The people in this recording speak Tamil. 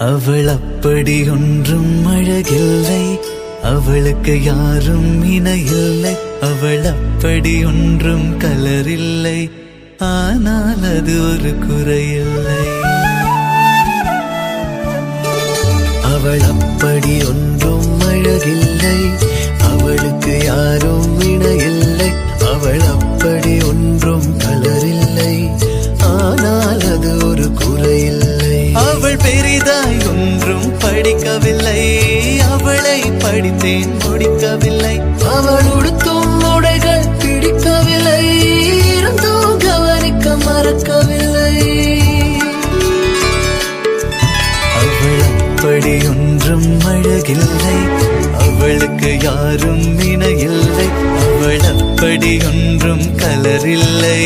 அவள் அப்படி ஒன்றும் அழகில்லை, அவளுக்கு யாரும் இணையில்லை. அவள் அப்படி ஒன்றும் கலரில்லை, ஆனால் அது ஒரு குறையில்லை. அவள் அப்படி ஒன்றும் அழகில்லை, அவளுக்கு யாரும் இணையில்லை. அவள் அப்படி ஒன்றும் கலரில்லை, ஆனால் அது ஒரு குறையில்லை. அவள் பெரிதாய் ஒன்றும் படிக்கவில்லை, அவளை படித்தேன் முடிக்கவில்லை. அவள் உடுத்தும் உடைகள் பிடிக்கவில்லை, இருந்தும் கவனிக்க மறக்கவில்லை. அவள் அப்படி ஒன்றும் அழகில்லை, அவளுக்கு யாரும் இணையில்லை. அவள் அப்படி ஒன்றும் கலரில்லை.